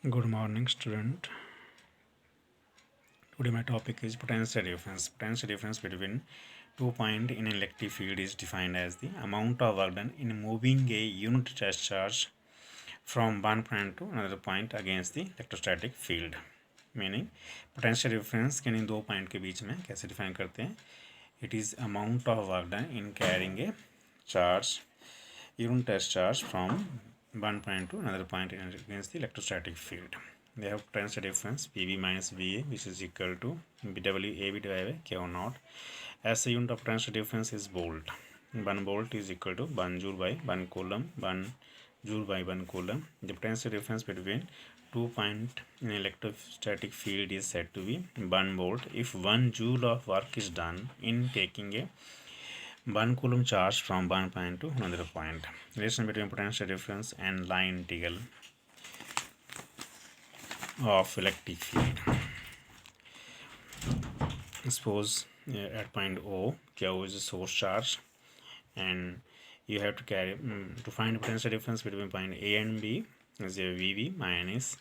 Good morning, student. Today my topic is potential difference. Potential difference between 2 points in an electric field is defined as the amount of work done in moving a unit test charge from one point to another point against the electrostatic field. Meaning potential difference can इन दो point के बीच में कैसे define करते हैं? It is amount of work done in carrying a charge, unit test charge from one point to another point against the electrostatic field. They have potential difference PV minus VA, which is equal to BW divided by Q naught. As the unit of potential difference is volt. 1 volt is equal to 1 joule by 1 coulomb, 1 joule by 1 coulomb. The potential difference between 2 points in electrostatic field is said to be 1 volt if 1 joule of work is done in taking a 1 coulomb charge from one point to another point. Relation between potential difference and line integral of electric field. Suppose at point O, Q is a source charge, and you have to carry to find the potential difference between point A and B is a VV minus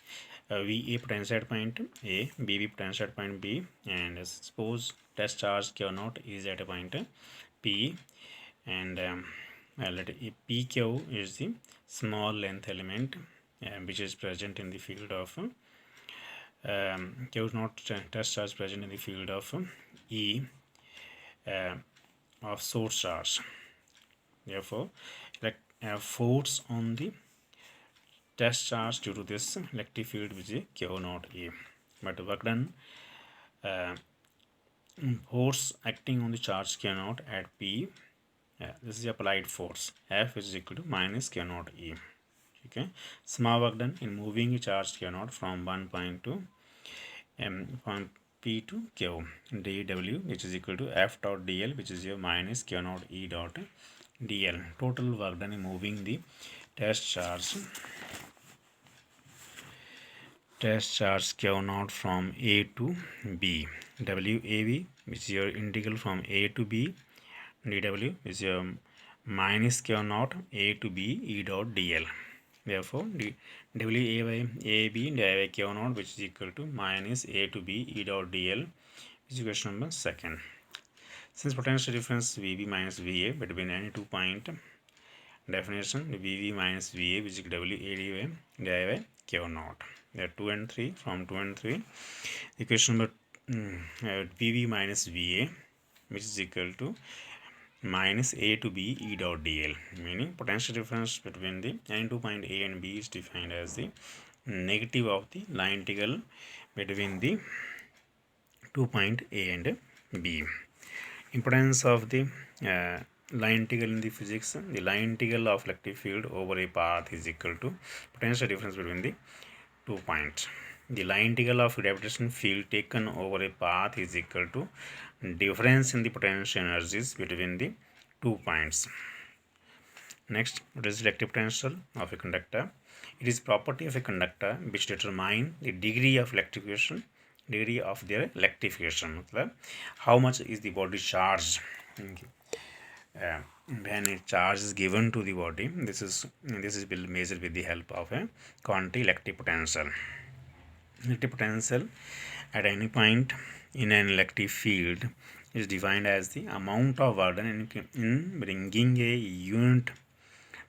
VA potential at point A, BB potential at point B, and suppose test charge Q naught is at a point P, and let PQ is the small length element which is present in the field of Q naught test charge present in the field of E of source charge. Therefore, force on the test charge due to this electric field which is Q naught E. But work done, force acting on the charge Q naught at P, this is the applied force. F is equal to minus Q naught E. Okay, small work done in moving a charge Q naught from one point to point P to Q, dW, which is equal to F dot dl, which is your minus Q naught E dot dl. Total work done in moving the test charge Q naught from A to B, WAB, which is your integral from A to B, dW, which is your minus Q naught A to B E dot dl. Therefore, W A by A B divided by Q naught, which is equal to minus A to B E dot dl, which is question number 2. Since potential difference VB minus VA between any 2 point, definition VV minus VA, which is WA divided by Q naught. There are 2 and 3. From 2 and 3, equation number VV minus VA, which is equal to minus A to B E dot dl, meaning potential difference between the any 2 point A and B is defined as the negative of the line integral between the 2 point A and B. Importance of the line integral in the physics: the line integral of electric field over a path is equal to potential difference between the 2 points. The line integral of gravitational field taken over a path is equal to difference in the potential energies between the 2 points. Next, what is electric potential of a conductor? It is property of a conductor which determine the degree of electrification, degree of their electrification. How much is the body charged? When a charge is given to the body, this is measured with the help of a quantity electric potential. Electric potential at any point in an electric field is defined as the amount of work done in bringing a unit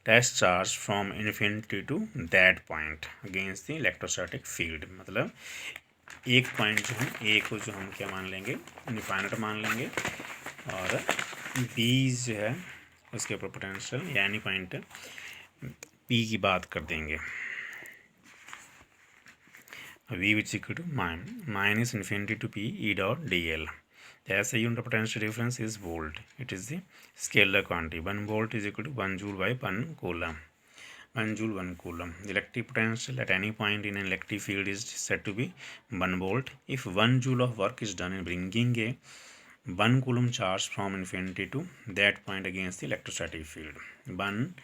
test charge from infinity to that point against the electrostatic field. मतलब एक point जो है ए को जो हम क्या मान लेंगे, इनफाइनाइट मान लेंगे, और बी जो है उसके ऊपर पोटेंशियल यानी पॉइंट पी की बात कर देंगे. V which is equal to minus infinity to P E dot dl. The SI unit of potential difference is volt. It is the scalar quantity. 1 volt is equal to 1 joule by 1 coulomb. 1 joule 1 coulomb. The electric potential at any point in an electric field is said to be 1 volt if 1 joule of work is done in bringing a 1 coulomb charge from infinity to that point against the electrostatic field. 1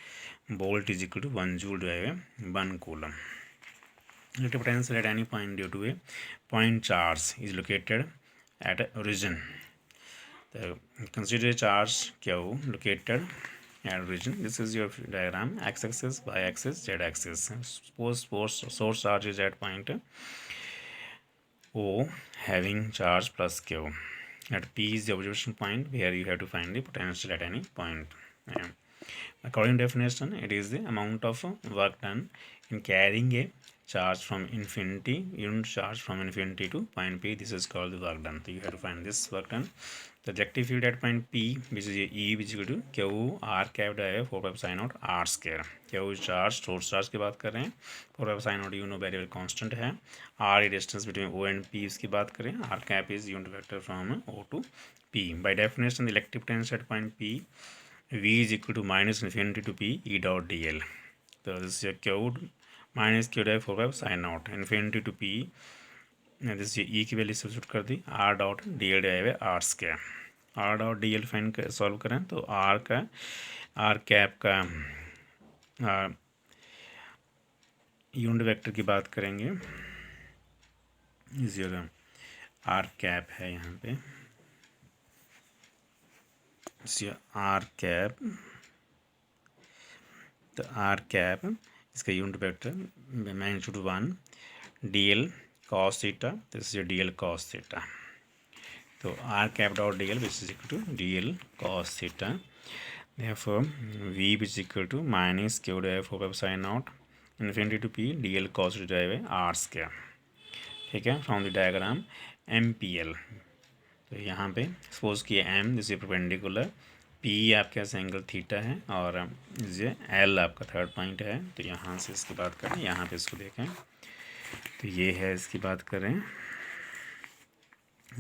volt is equal to 1 joule divided by 1 coulomb. Electric potential at any point due to a point charge is located at origin. Consider a charge Q located and region. This is your diagram: x-axis, y-axis, z-axis. Suppose source charge is at point O having charge plus Q. At P is the observation point where you have to find the potential at any point. According to definition, it is the amount of work done in carrying a charge from infinity, unit charge from infinity to point P. This is called the work done. So you have to find this work done. The objective field at point P, which is E, which is equal to Q R cap divided 4 pi sin naught R square. Q charge source charge की बात कर रहे हैं, 4 pi sin naught you know variable constant है, R distance between O and P इसकी बात करें, R cap is unit vector from O to P. By definition, the electric potential at point P, V is equal to minus infinity to P E dot dl. So this is Q minus Q divided 4 pi sin naught infinity to P. This E की value substitute कर दी, R dot D L divide by R square. R dot D L fine solve करें तो R cap का unit vector की बात करेंगे, zero R cap है यहाँ पे, आर कैप, तो आर कैप इसका unit vector magnitude 1 D L cos theta, this is your dl cos theta. So r cap dot dl which is equal to dl cos theta. Therefore v which is equal to minus q divided 4 pi sin naught infinity to p dl cos theta divided by r square. ठीक है, from the diagram MPL. तो यहाँ पे suppose किए m this is perpendicular, p आपके angle theta है और ये l आपका थर्ड पॉइंट है. तो यहाँ से इसकी बात करें, यहाँ पे इसको देखें तो ये है, इसकी बात करें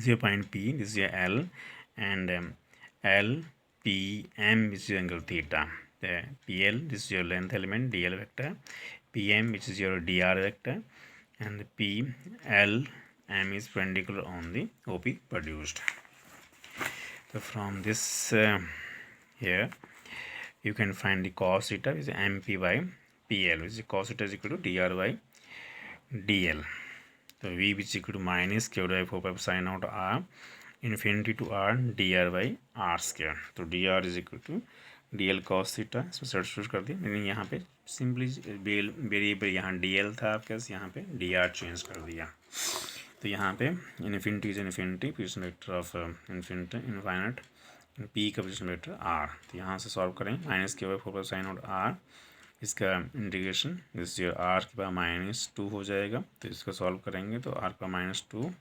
0 P, this is L and L P M which is angle theta. The PL, this is your length element DL vector, PM which is your DR vector, and the PL M is perpendicular on the OP produced. So from this here you can find the cos theta is MP by PL, which is cos theta is equal to DR by dl. तो v which is equal to minus q divided 4 pi sin naught r infinity to r dr by r square. तो dr is equal to dl cos theta, इसमें substitute कर दिया. मैंने यहाँ पे simply variable यहाँ dl था आपके पास, यहाँ पे dr चेंज कर दिया. तो यहाँ पे infinity is infinity, position vector of infinity infinite, p का पोजीशन वेक्टर r. तो यहाँ से सॉल्व करें, minus q by 4 pi sin naught r, इसका इंटीग्रेशन दिस ईयर आर के पास -2 हो जाएगा. तो इसको सॉल्व करेंगे तो आर का -2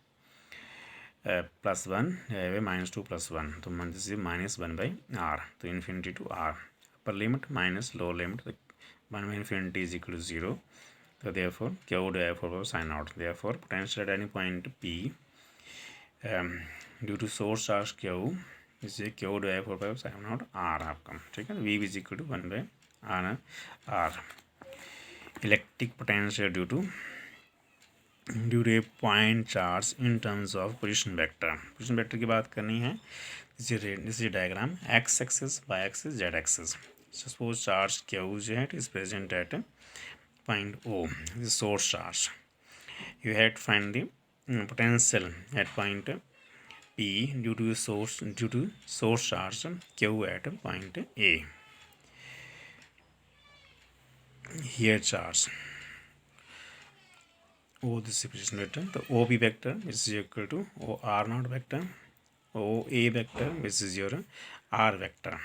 प्लस 1 -2 प्लस 1, तो दिस इज -1 बाई आर. तो infinity to R, upper limit minus lower limit, 1 by infinity is equal to 0. तो therefore Q divided 4 pi sin naught, therefore potential at any point P due to source charge Q is Q divided 4 pi sin naught R आपका. ठीक है, V is equal to 1 by R. Electric potential due to a point charge in terms of position vector. Position vector की बात करनी है. This is diagram x axis, y axis, z axis. Suppose charge Q जो है is present at point O. This is source charge. You have to find the potential at point P due to source charge Q at point A. Here charge O, this is position vector. The OP vector is equal to O R naught vector, OA vector which is your R vector.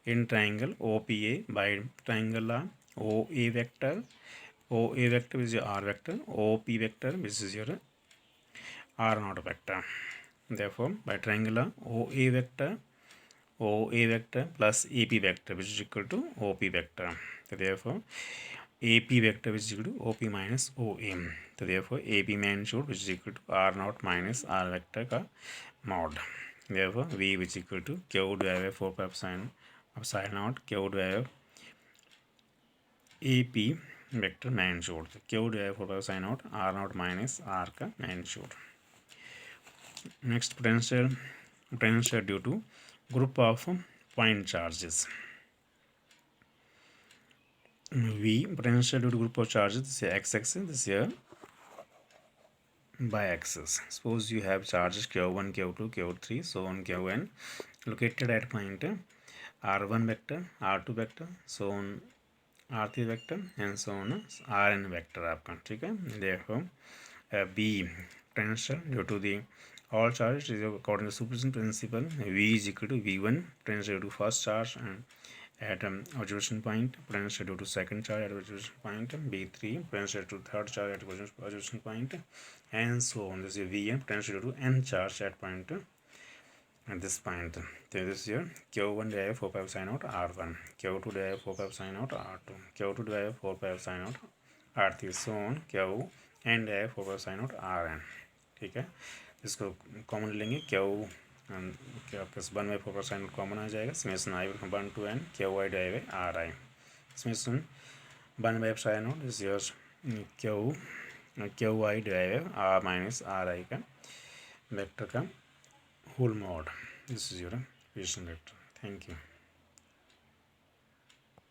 In triangle OPA, by triangle OA vector is your R vector, OP vector which is your R naught vector. Therefore by triangle OA vector plus AP vector which is equal to OP vector. So therefore AP vector which is equal to OP minus OM. So therefore AP magnitude which is equal to R naught minus R vector का mod. Therefore V which is equal to Q divided by 4 pi epsilon naught Q divided by AP vector magnitude. So Q divided by 4 pi epsilon naught R naught minus R का magnitude. Next potential due to group of point charges. V potential due to group of charges, this is x-axis, this is y-axis. Suppose you have charges Q1, Q2, Q3, so on Qn located at point r1 vector, r2 vector, so on r3 vector and so on rn vector आपका, ठीक है. Therefore b potential due to the all charge is according to superposition principle, v is equal to v1 potential due to first charge and at observation point, potential due to second charge at observation point, b3 potential due to third charge at observation point, and so on. This is vn potential due to n charge at point at this point. So this is your q1 divided 4 pi sin out r1, q2 divided 4 pi sin out r2, q2 divided 4 pi sin out r3, so on q n divided 4 pi sin out rn, ठीक है. इसको common लेंगे Q क्या plus 1/4 sign common आ जाएगा. Summation I 1 to n Q I die by R I. Summation 1/साइन out is your Q I die by R minus R I का vector का whole mod. This is your equation vector. Thank you.